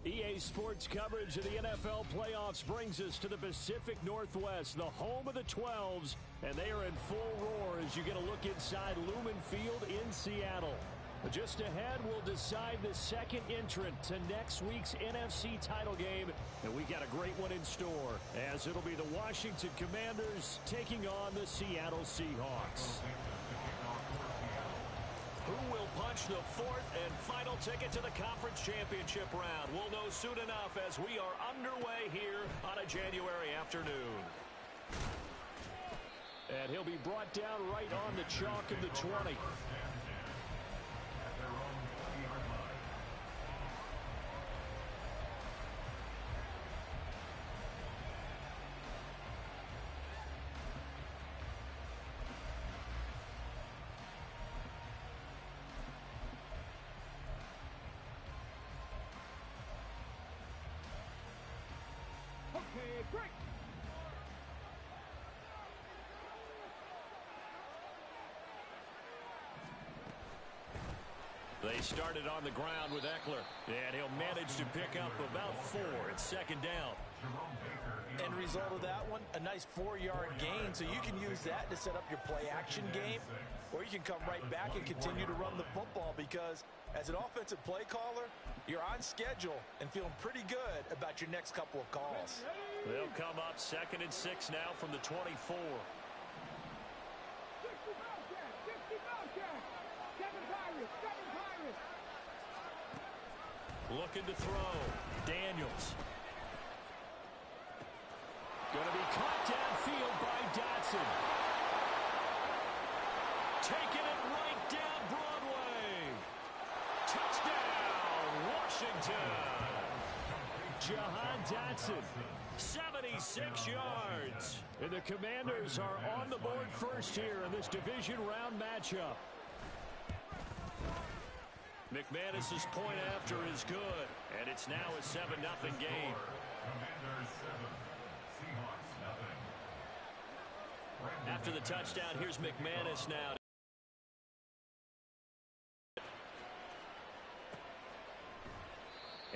EA Sports coverage of the NFL playoffs brings us to the Pacific Northwest, the home of the 12s, and they are in full roar as you get a look inside Lumen Field in Seattle. Just ahead, we'll decide the second entrant to next week's NFC title game, and we got a great one in store, as it'll be the Washington Commanders taking on the Seattle Seahawks. Who will punch the fourth and final ticket to the conference championship round? We'll know soon enough as we are underway here on a January afternoon. And he'll be brought down right on the chalk of the 20. Okay, break. They started on the ground with Eckler, and he'll manage to pick up about 4. It's second down. End result of that one, a nice 4-yard gain, so you can use that to set up your play-action game, or you can come right back and continue to run the football because as an offensive play caller, you're on schedule and feeling pretty good about your next couple of calls. They'll come up 2nd and 6 now from the 24. 60 Bellcat. 7 Pirates. Looking to throw. Daniels. Going to be caught downfield by Dotson. Taking it right down Broadway. Touchdown, Washington. Jahan Dotson, 76 yards. And the Commanders are on the board first here in this division round matchup. McManus's point after is good, and it's now a 7-0 game. Commanders 7, Seahawks nothing. After the touchdown, here's McManus now.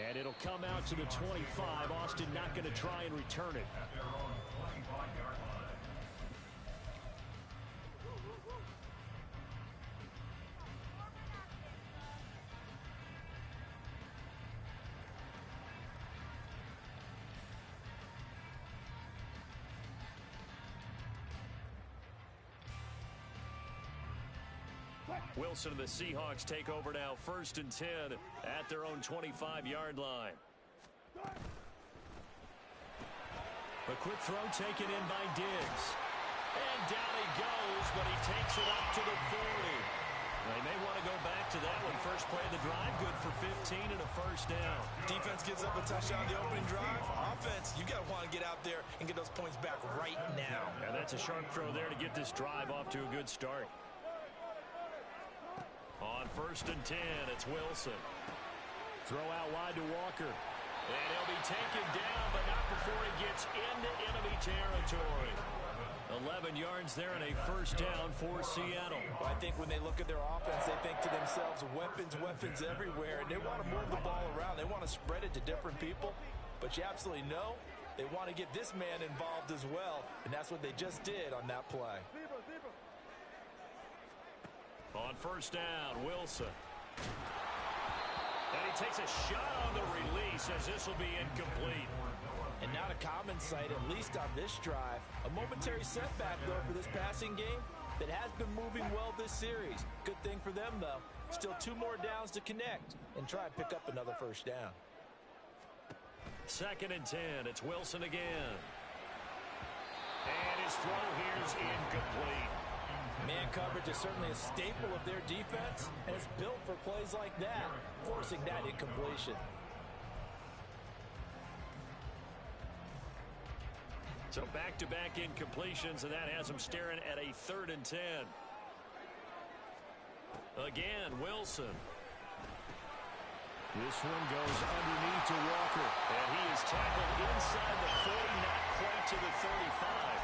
And it'll come out to the 25. Austin not going to try and return it. At their own 25-yard line. Wilson and the Seahawks take over now, 1st and 10 at their own 25-yard line. A quick throw taken in by Diggs. And down he goes, but he takes it up to the 40. They may want to go back to that one. First play of the drive, good for 15 and a first down. Defense gives up a touchdown on the opening drive. Offense, you got to want to get out there and get those points back right now. And that's a sharp throw there to get this drive off to a good start. On 1st and 10, it's Wilson. Throw out wide to Walker. And he'll be taken down, but not before he gets into enemy territory. 11 yards there and a first down for Seattle. Well, I think when they look at their offense, they think to themselves, weapons everywhere, and they want to move the ball around. They want to spread it to different people, but you absolutely know they want to get this man involved as well, and that's what they just did on that play. On 1st down, Wilson. And he takes a shot on the release as this will be incomplete. And not a common sight, at least on this drive. A momentary setback, though, for this passing game that has been moving well this series. Good thing for them, though. Still 2 more downs to connect and try and pick up another first down. 2nd and 10. It's Wilson again. And his throw here is incomplete. Man coverage is certainly a staple of their defense, and it's built for plays like that, forcing that incompletion. So back-to-back incompletions, and that has them staring at a 3rd and 10. Again, Wilson. This one goes underneath to Walker. And he is tackled inside the 40, not quite to the 35.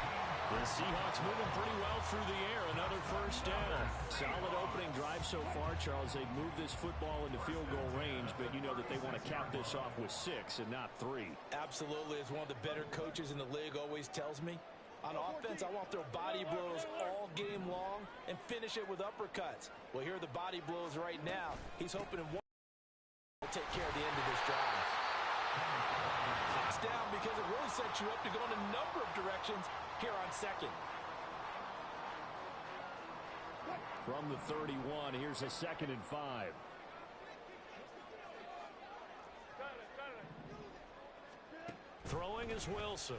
The Seahawks moving pretty well through the air. Another first down. Solid opening drive so far, Charles. They've moved this football into field goal range, but you know that they want to cap this off with 6 and not 3. Absolutely. As one of the better coaches in the league always tells me, on offense, I want to throw body blows all game long and finish it with uppercuts. Well, here are the body blows right now. He's hoping in one will take care of the end of this drive. It's down because it really sets you up to go in a number of directions here on second. From the 31, here's a 2nd and 5. Throwing is Wilson.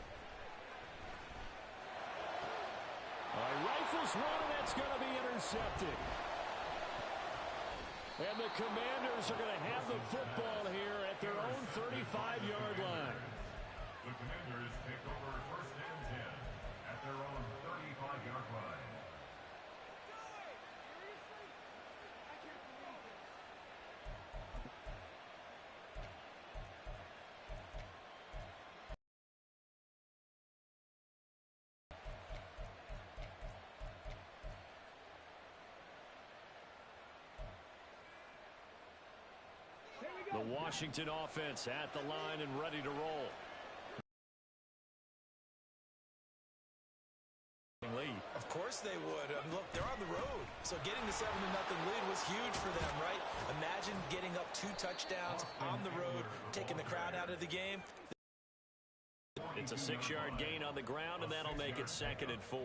Rifles one, and that's going to be intercepted. And the Commanders are going to have the football here at their own 35-yard line. The Commanders take over 1st and 10 at their own 35-yard line. The Washington offense at the line and ready to roll. Of course they would. Look, they're on the road. So getting the 7-0 lead was huge for them, right? Imagine getting up 2 touchdowns on the road, taking the crowd out of the game. It's a 6-yard gain on the ground, and that'll make it 2nd and 4.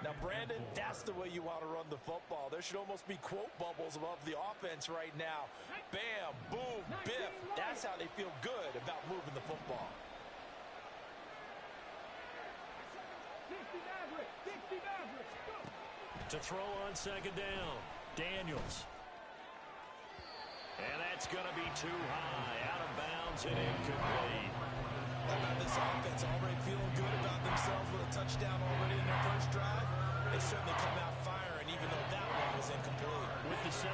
Now, Brandon, that's the way you want to run the football. There should almost be quote bubbles above the offense right now. Bam, boom, biff. That's how they feel good about moving the football. 60 Mavericks, 60 Mavericks, go! To throw on 2nd down, Daniels. And that's going to be too high. Out of bounds and incomplete. How about this offense? Already feeling good about themselves with a touchdown already in their first drive. They certainly come out firing, even though that one was incomplete. With the 7-0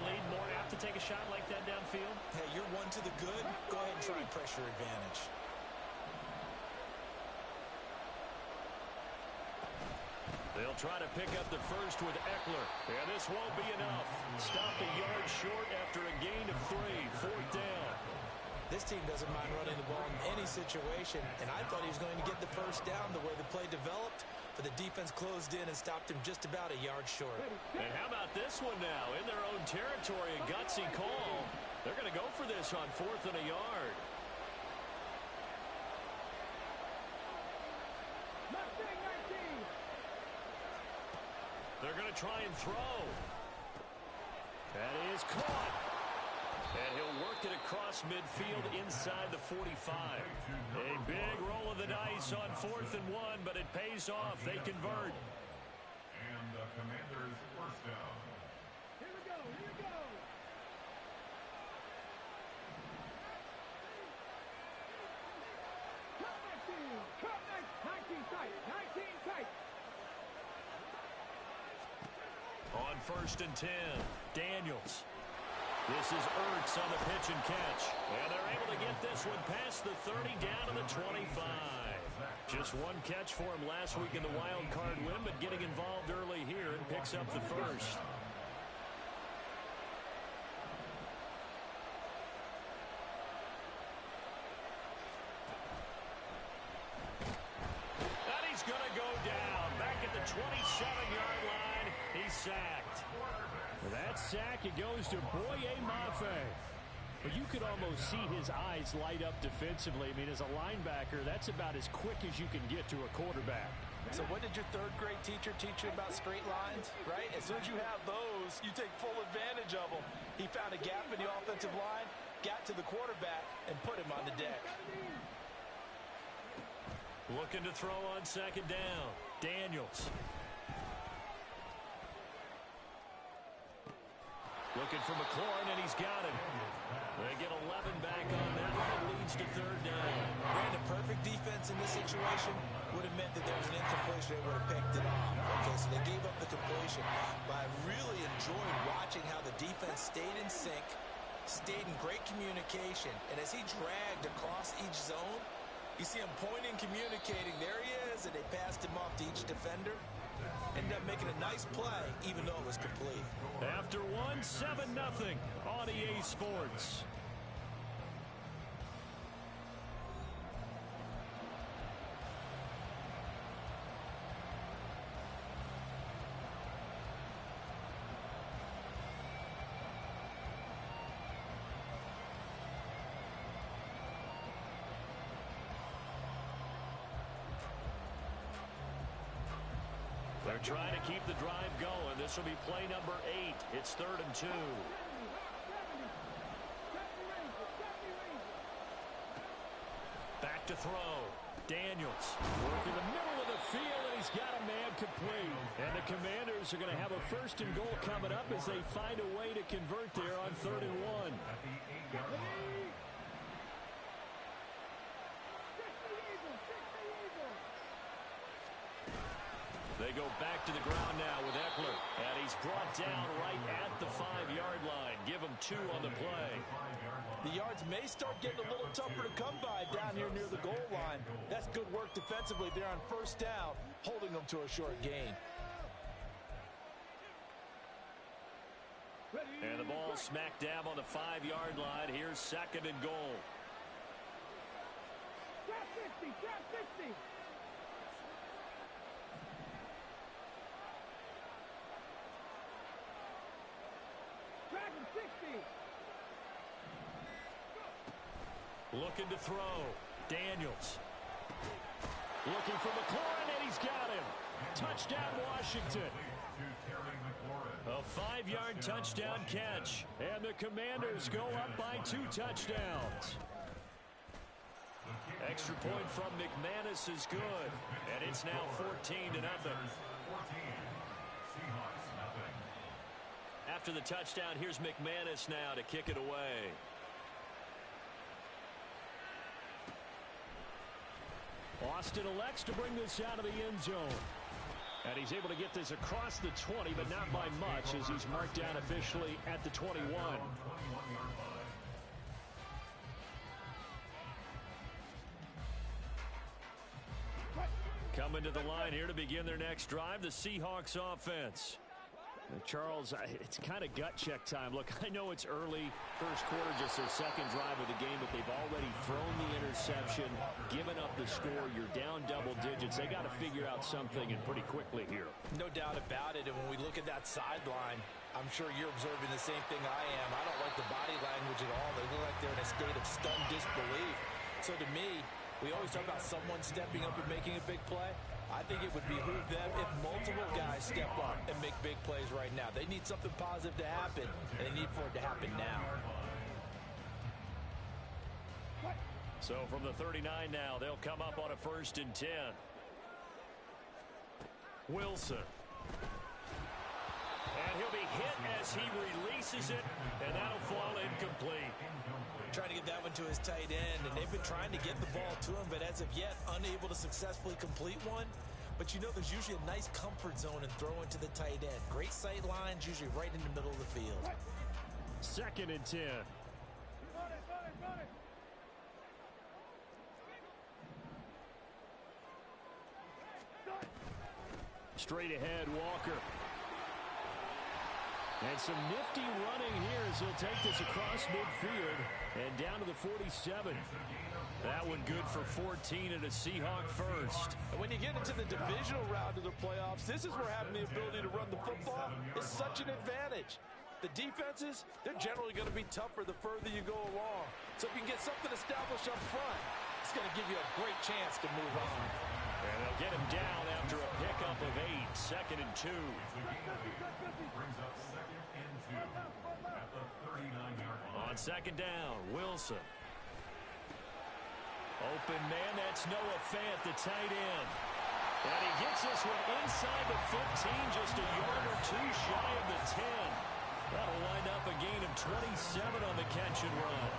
lead, more apt to take a shot like that downfield? Hey, you're one to the good. Go ahead and try and pressure advantage. They'll try to pick up the first with Eckler. And this won't be enough. Stopped a yard short after a gain of 3. 4th down. This team doesn't mind running the ball in any situation, and I thought he was going to get the first down the way the play developed, but the defense closed in and stopped him just about a yard short. And how about this one now? In their own territory, a gutsy call. They're going to go for this on 4th and a yard. They're going to try and throw. That is caught. And he'll work it across midfield inside the 45. A big roll of the dice on 4th and 1, but it pays off. They convert. And the Commanders' first down. Here we go, here we go! Cut that field! Cut that! 19 tight! 19 tight! On 1st and 10, Daniels. This is Ertz on the pitch and catch. And they're able to get this one past the 30 down to the 25. Just one catch for him last week in the wild card win, but getting involved early here and picks up the first. And he's going to go down. Back at the 27-yard line, he's sacked. For that sack, it goes to Boye Mafe. But you could almost see his eyes light up defensively. I mean, as a linebacker, that's about as quick as you can get to a quarterback. So what did your 3rd grade teacher teach you about straight lines, right? As soon as you have those, you take full advantage of them. He found a gap in the offensive line, got to the quarterback, and put him on the deck. Looking to throw on 2nd down. Daniels. Looking for McLaurin, and he's got him. They get 11 back on that one. It leads to 3rd down. Brandon, perfect defense in this situation would have meant that there was an incompletion. They would have picked it off. Okay, so they gave up the completion. But I really enjoyed watching how the defense stayed in sync, stayed in great communication, and as he dragged across each zone, You see him pointing, communicating. There he is, and they passed him off to each defender. Ended up making a nice play, even though it was complete. After one, 7-0 on EA Sports. They're trying to keep the drive going. This will be play number 8. It's 3rd and 2. Back to throw. Daniels working the middle of the field, and he's got a man complete. And the Commanders are going to have a 1st and goal coming up as they find a way to convert there on 3rd and 1. They go back to the ground now with Eckler. And he's brought down right at the 5-yard line. Give him 2 on the play. The yards may start getting a little tougher to come by down here near the goal line. That's good work defensively there on 1st down, holding them to a short gain. And the ball smack dab on the 5-yard line. Here's 2nd and goal. Trap 60, trap 60. Looking to throw. Daniels. Looking for McLaurin, and he's got him. Touchdown, Washington. A 5-yard touchdown catch. And the Commanders go up by 2 touchdowns. Extra point from McManus is good. And it's now 14-0. After the touchdown, here's McManus now to kick it away. Austin elects to bring this out of the end zone. And he's able to get this across the 20, but not by much as he's marked down officially at the 21. Coming to the line here to begin their next drive, the Seahawks offense. Charles, it's kind of gut check time. Look, I know it's early, 1st quarter, just their 2nd drive of the game, but they've already thrown the interception, given up the score. You're down double digits. They got to figure out something, and pretty quickly here. No doubt about it, and when we look at that sideline, I'm sure you're observing the same thing I am. I don't like the body language at all. They look like they're in a state of stunned disbelief. So to me, we always talk about someone stepping up and making a big play. I think it would behoove them if multiple guys step up and make big plays right now. They need something positive to happen, and they need for it to happen now. So from the 39 now, they'll come up on a 1st and 10. Wilson. And he'll be hit as he releases it, and that'll fall incomplete. Trying to get that one to his tight end, and they've been trying to get the ball to him, but as of yet, unable to successfully complete one. But you know there's usually a nice comfort zone in throwing to the tight end. Great sight lines, usually right in the middle of the field. 2nd and 10. Straight ahead, Walker. And some nifty running here as he'll take this across midfield and down to the 47. That one good for 14 and a Seahawk 1st. And when you get into the divisional round of the playoffs, this is where having the ability to run the football is such an advantage. The defenses, they're generally going to be tougher the further you go along. So if you can get something established up front, it's going to give you a great chance to move on. And they'll get him down after a pickup of 8. 2nd and 2. Brings up 2nd and 2 at the 39-yard line. On 2nd down, Wilson. Open man, that's Noah Fant, the tight end. And he gets this one inside the 15, just a yard or 2 shy of the 10. That'll wind up a gain of 27 on the catch and run.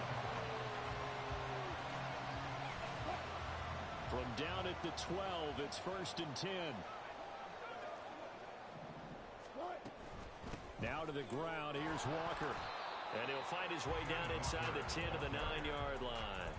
From down at the 12, it's 1st and 10. Now to the ground, here's Walker. And he'll find his way down inside the 10 to the 9-yard line.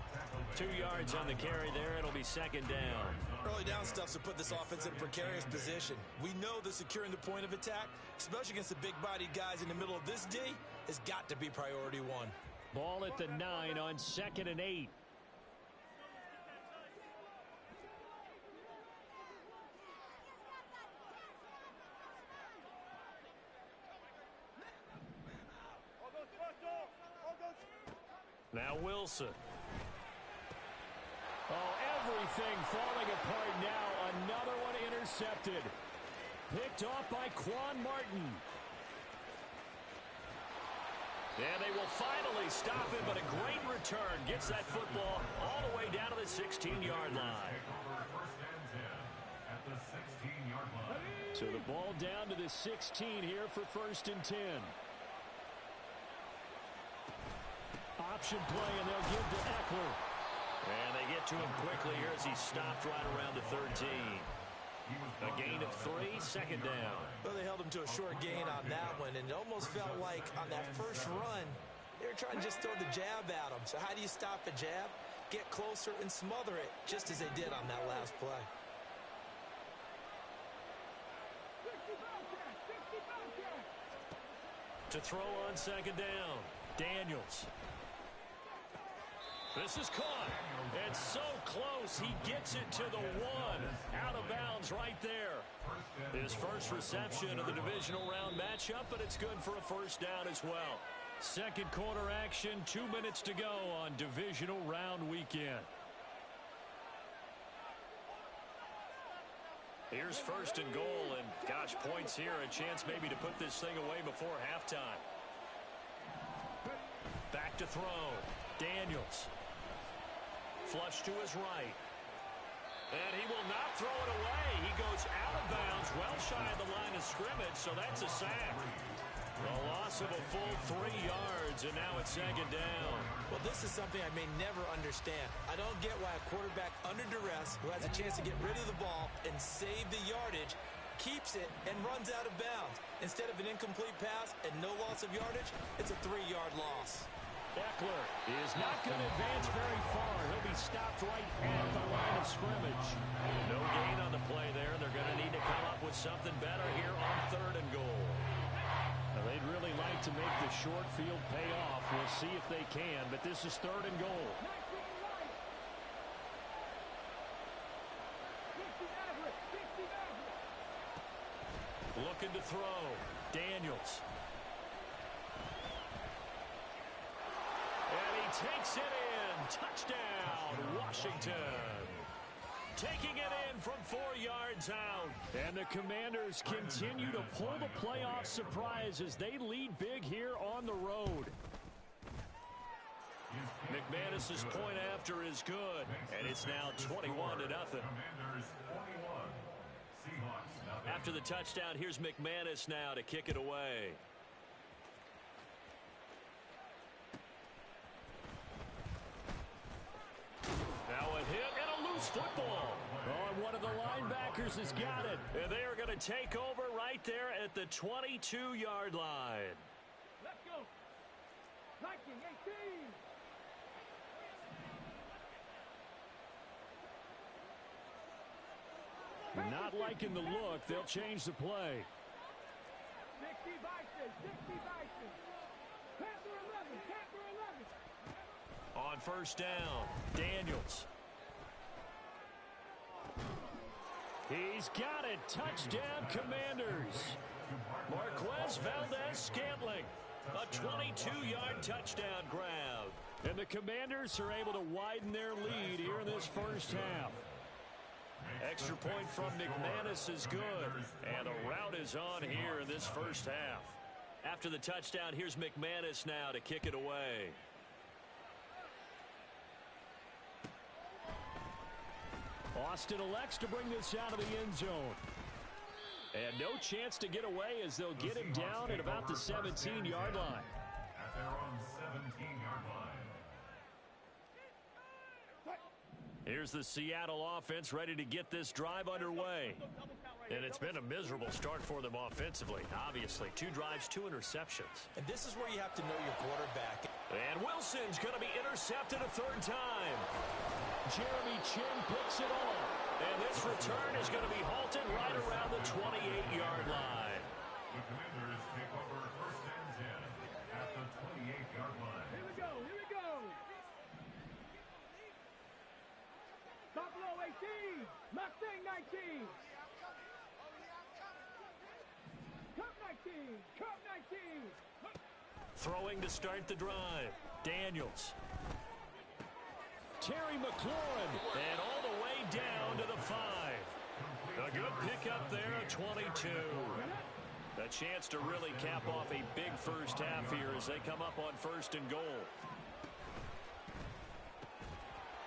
2 yards. yards on the carry there. It'll be second down. Early down stuffs will put this offense in a precarious position. We know that securing the point of attack, especially against the big-bodied guys in the middle of this D, has got to be priority one. Ball at the 9 on 2nd and 8. Now Wilson. Oh, everything falling apart now. Another one intercepted. Picked off by Quan Martin. And they will finally stop him, but a great return. Gets that football all the way down to the 16-yard line. So the ball down to the 16 here for 1st and 10. Option play, and they'll give to Eckler. And they get to him quickly here as he stopped right around the 13. A gain of 3, second down. Well, they held him to a short gain on that one, and it almost felt like on that first run, they were trying to just throw the jab at him. So how do you stop a jab? Get closer and smother it, just as they did on that last play. To throw on second down, Daniels. This is caught. And so close, he gets it to the 1. Out of bounds right there. His first reception of the divisional round matchup, but it's good for a first down as well. Second quarter action, 2 minutes to go on divisional round weekend. Here's 1st and goal, and gosh, points here, a chance maybe to put this thing away before halftime. Back to throw. Daniels. Flush to his right. And he will not throw it away. He goes out of bounds, well shy of the line of scrimmage, so that's a sack. A loss of a full 3 yards, and now it's second down. Well, this is something I may never understand. I don't get why a quarterback under duress who has a chance to get rid of the ball and save the yardage keeps it and runs out of bounds. Instead of an incomplete pass and no loss of yardage, it's a 3-yard loss. Eckler is not going to advance very far. He'll be stopped right at the line of scrimmage. No gain on the play there. They're going to need to come up with something better here on 3rd and goal. Now, they'd really like to make the short field pay off. We'll see if they can, but this is 3rd and goal. Looking to throw. Daniels. And he takes it in. Touchdown, Washington. Taking it in from 4 yards out. And the Commanders continue to pull the playoff surprise as they lead big here on the road. McManus's point after is good. And it's now 21-0. After the touchdown, here's McManus now to kick it away. Now a hit and a loose football. Oh, and one of the linebackers has got it. And they are going to take over right there at the 22-yard line. Let's go. 19-18. Not liking the look. They'll change the play. 60 Bison, 60 Bison. Panther 11, Panther 11. On first down, Daniels. He's got it. Touchdown, Commanders. Marquez Valdez-Scantling. A 22-yard touchdown grab. And the Commanders are able to widen their lead here in this first half. Extra point from McManus is good. And the route is on here in this first half. After the touchdown, here's McManus now to kick it away. Austin elects to bring this out of the end zone. And no chance to get away as they'll get him down at about the 17-yard line. At their own 17-yard line. Here's the Seattle offense ready to get this drive underway. And it's been a miserable start for them offensively. Obviously, 2 drives, 2 interceptions. And this is where you have to know your quarterback. And Wilson's going to be intercepted a 3rd time. Jeremy Chin picks it off. And this return is going to be halted right around the 28-yard line. The Commanders take over first and 10 at the 28-yard line. Here we go, here we go. Buffalo 18, Mustang 19. Cup 19, Cup 19. Throwing to start the drive. Daniels. Terry McLaurin. And all the way down to the 5. A good pickup there at 22. A chance to really cap off a big first half here as they come up on first and goal.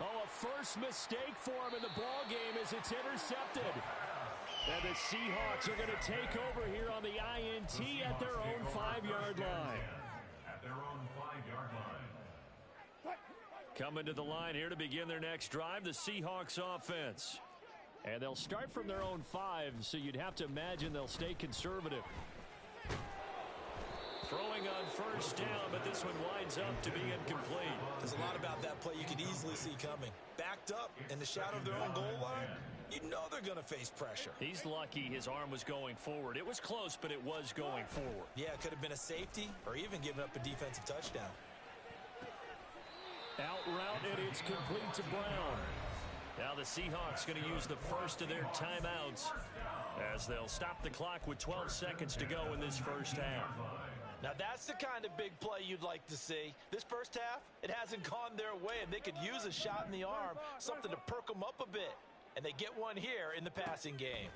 Oh, a first mistake for him in the ball game as it's intercepted. And the Seahawks are going to take over here on the INT at their own 5-yard line. At their own 5-yard line. Coming to the line here to begin their next drive, the Seahawks offense. And they'll start from their own 5, so you'd have to imagine they'll stay conservative. Throwing on first down, but this one winds up to be incomplete. There's a lot about that play you could easily see coming. Backed up in the shadow of their own goal line, you know they're going to face pressure. He's lucky his arm was going forward. It was close, but it was going forward. Yeah, it could have been a safety or even given up a defensive touchdown. Out route, and it's complete to Brown. Now the Seahawks going to use the first of their timeouts as they'll stop the clock with 12 seconds to go in this first half. Now that's the kind of big play you'd like to see. This first half, it hasn't gone their way, and they could use a shot in the arm, something to perk them up a bit. And they get one here in the passing game.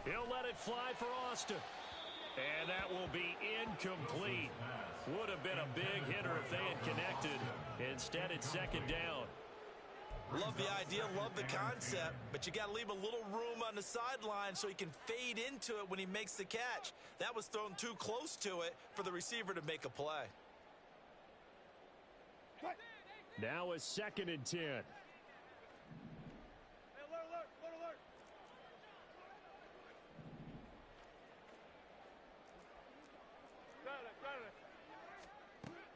He'll let it fly for Austin. And that will be incomplete. Would have been a big hitter if they had connected. Instead, it's second down. Love the idea, love the concept, but you got to leave a little room on the sideline so he can fade into it when he makes the catch. That was thrown too close to it for the receiver to make a play. Now a second and 10.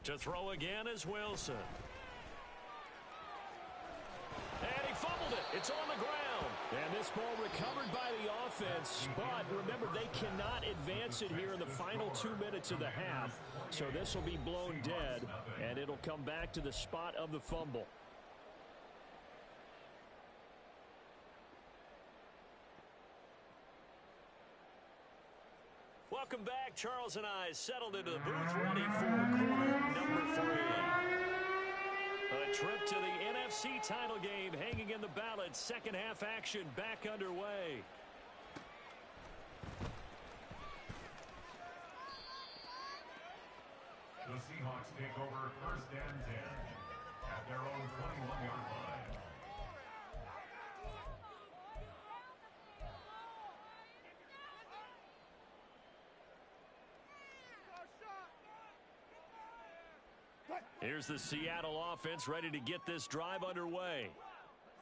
To throw again is Wilson. And he fumbled it. It's on the ground. And this ball recovered by the offense. But remember, they cannot advance it here in the final 2 minutes of the half. So this will be blown dead, and it'll come back to the spot of the fumble. Welcome back. Charles and I settled into the booth ready for quarter number 3. A trip to the NFC title game hanging in the balance. Second half action back underway. The Seahawks take over first and 10 at their own 21-yard line. Here's the Seattle offense ready to get this drive underway.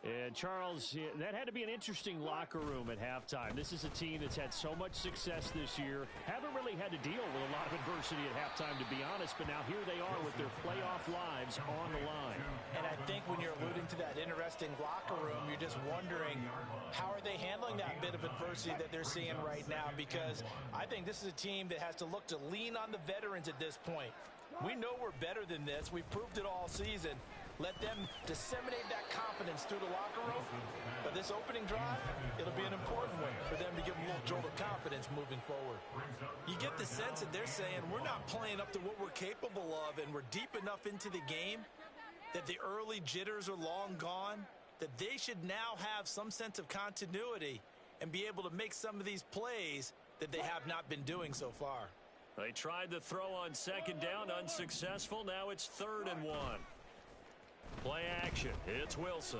And, Charles, that had to be an interesting locker room at halftime. This is a team that's had so much success this year. Haven't really had to deal with a lot of adversity at halftime, to be honest. But now here they are with their playoff lives on the line. And I think when you're alluding to that interesting locker room, you're just wondering, how are they handling that bit of adversity that they're seeing right now? Because I think this is a team that has to look to lean on the veterans at this point. We know we're better than this. We've proved it all season. Let them disseminate that confidence through the locker room. But this opening drive, it'll be an important one for them to give them a little jolt of confidence moving forward. You get the sense that they're saying we're not playing up to what we're capable of, and we're deep enough into the game that the early jitters are long gone, that they should now have some sense of continuity and be able to make some of these plays that they have not been doing so far. They tried to throw on second down, unsuccessful. Now it's 3rd and 1. Play action. It's Wilson.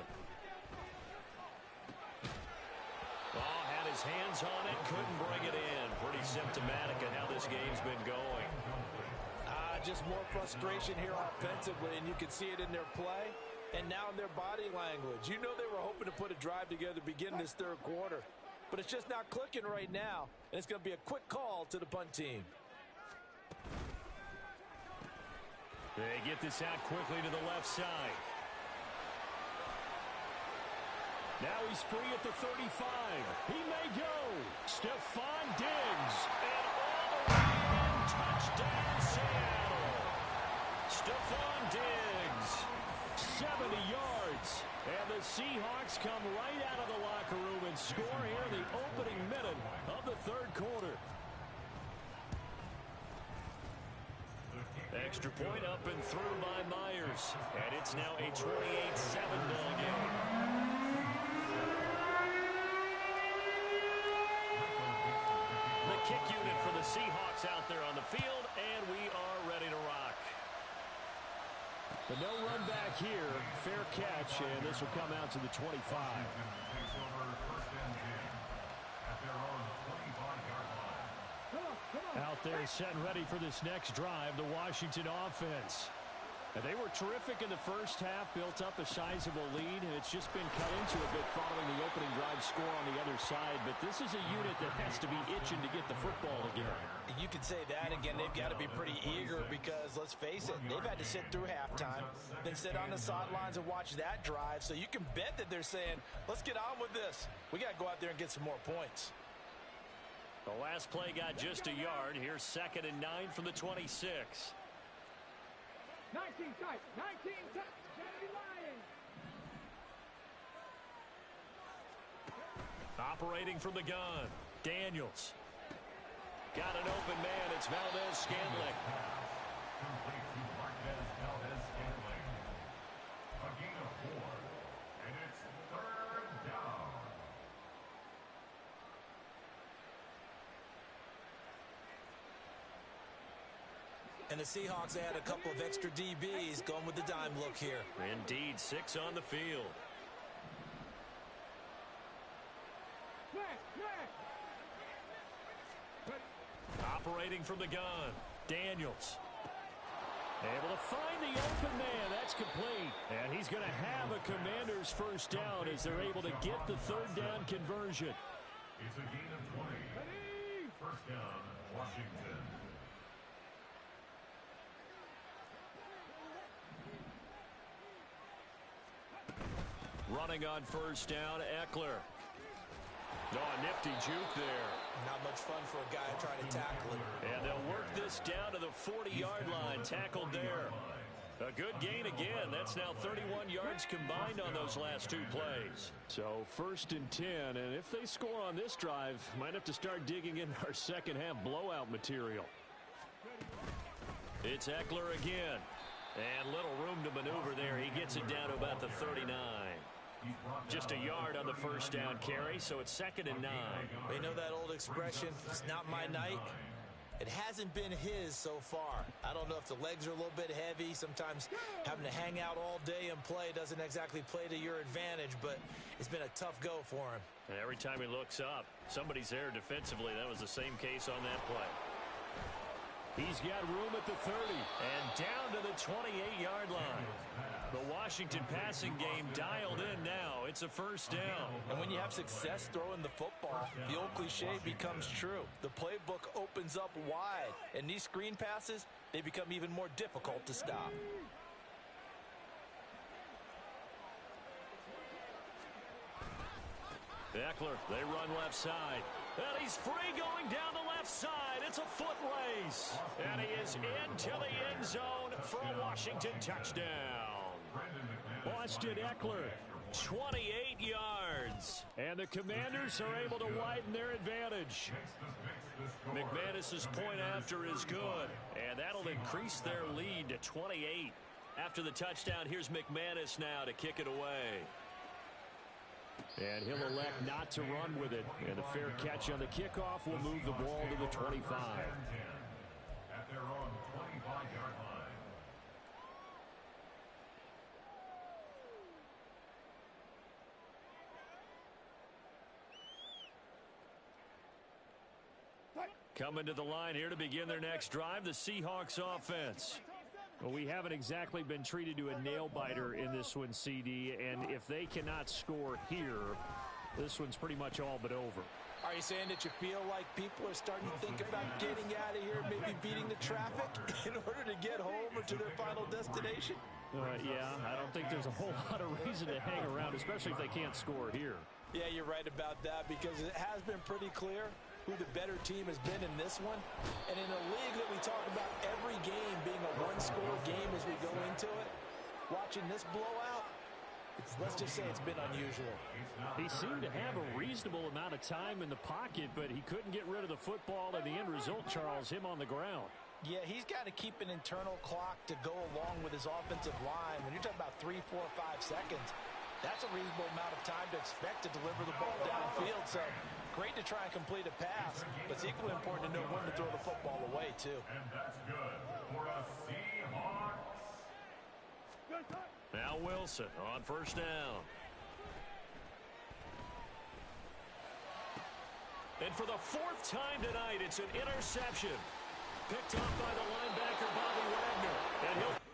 Oh, had his hands on it, couldn't bring it in. Pretty symptomatic of how this game's been going. Just more frustration here offensively, and you can see it in their play and now in their body language. You know they were hoping to put a drive together to begin this third quarter, but it's just not clicking right now, and it's going to be a quick call to the punt team. They get this out quickly to the left side. Now he's free at the 35. He may go. Stephon Diggs. And all the way in. Touchdown, Seattle. Stephon Diggs. 70 yards. And the Seahawks come right out of the locker room and score here in the opening minute of the third quarter. Extra point up and through by Myers. And it's now a 28-7 ball game. The kick unit for the Seahawks out there on the field, and we are ready to rock. The no run back here, fair catch, and this will come out to the 25. Out there set and ready for this next drive, the Washington offense. And they were terrific in the first half, built up a sizable lead, and it's just been cut into a bit following the opening drive score on the other side. But this is a unit that has to be itching to get the football again. You could say that again. They've got to be pretty eager because, let's face it, they've had to sit through halftime, then sit on the sidelines and watch that drive. So you can bet that they're saying, let's get on with this. We got to go out there and get some more points. The last play got just a yard. Here's 2nd and 9 from the 26. 19 tight, 19 tight, Kennedy Lions. Operating from the gun, Daniels. Got an open man, it's Valdez-Scantling. Complete to Valdez-Scantling. A gain of 4, and it's 3rd down. And the Seahawks add a couple of extra DBs going with the dime look here. Indeed, 6 on the field. Operating from the gun, Daniels. Able to find the open man. That's complete. And he's going to have a Commander's first down as they're able to get the 3rd down conversion. It's a gain of 20. 1st down, Washington. Running on 1st down, Eckler. Oh, a nifty juke there. Not much fun for a guy trying to tackle it. And they'll work this down to the 40-yard line. Tackled there. A good gain again. That's now 31 yards combined on those last 2 plays. So 1st and 10, and if they score on this drive, might have to start digging in our second half blowout material. It's Eckler again. And little room to maneuver there. He gets it down to about the 39. Just a yard on the 1st down carry, so it's 2nd and 9. You know that old expression, it's not my night? It hasn't been his so far. I don't know if the legs are a little bit heavy. Sometimes having to hang out all day and play doesn't exactly play to your advantage, but it's been a tough go for him. And every time he looks up, somebody's there defensively. That was the same case on that play. He's got room at the 30 and down to the 28-yard line. The Washington passing game dialed in now. It's a 1st down. And when you have success throwing the football, the old cliche becomes true. The playbook opens up wide, and these screen passes, they become even more difficult to stop. Eckler, they run left side. And he's free going down the left side. It's a foot race. And he is into the end zone for a Washington touchdown. Austin Eckler, 28 yards. And the Commanders are able to widen their advantage. McManus's point after is good. And that'll increase their lead to 28. After the touchdown, here's McManus now to kick it away. And he'll elect not to run with it. And the fair catch on the kickoff will move the ball to the 25. At their own 25-yard line. Coming to the line here to begin their next drive, the Seahawks offense. Well, we haven't exactly been treated to a nail-biter in this one, CD, and if they cannot score here, this one's pretty much all but over. Are you saying that you feel like people are starting to think about getting out of here, maybe beating the traffic in order to get home or to their final destination? Yeah, I don't think there's a whole lot of reason to hang around, especially if they can't score here. Yeah, you're right about that because it has been pretty clear who the better team has been in this one. And in a league that we talk about every game being a one-score game as we go into it, watching this blowout, let's just say it's been unusual. He seemed to have a reasonable amount of time in the pocket, but he couldn't get rid of the football, and the end result, Charles, him on the ground. Yeah, he's got to keep an internal clock to go along with his offensive line. When you're talking about 3, 4, 5 seconds, that's a reasonable amount of time to expect to deliver the ball downfield. So great to try and complete a pass, but it's equally important to know when to throw the football away, too. And that's good for a Seahawks. Now Wilson on first down. And for the 4th time tonight, it's an interception. Picked off by the linebacker, Bobby Wagner. And he'll